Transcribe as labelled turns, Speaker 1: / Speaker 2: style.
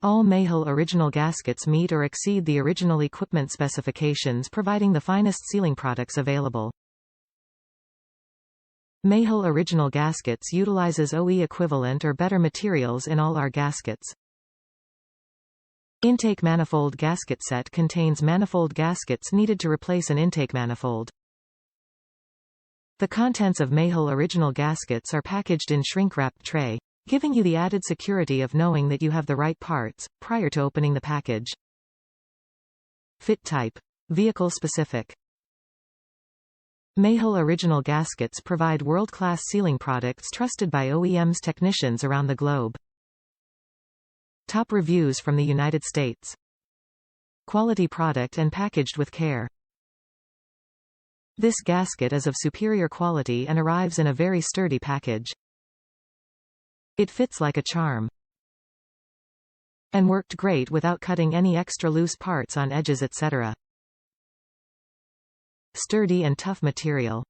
Speaker 1: All MAHLE original gaskets meet or exceed the original equipment specifications, providing the finest sealing products available. MAHLE original gaskets utilizes OE equivalent or better materials in all our gaskets. Intake manifold gasket set contains manifold gaskets needed to replace an intake manifold. The contents of MAHLE original gaskets are packaged in shrink-wrapped tray, giving you the added security of knowing that you have the right parts prior to opening the package. Fit type. Vehicle specific. MAHLE original gaskets provide world-class sealing products trusted by OEMs technicians around the globe. Top reviews from the United States. Quality product and packaged with care. This gasket is of superior quality and arrives in a very sturdy package. It fits like a charm. And worked great without cutting any extra loose parts on edges, etc. Sturdy and tough material.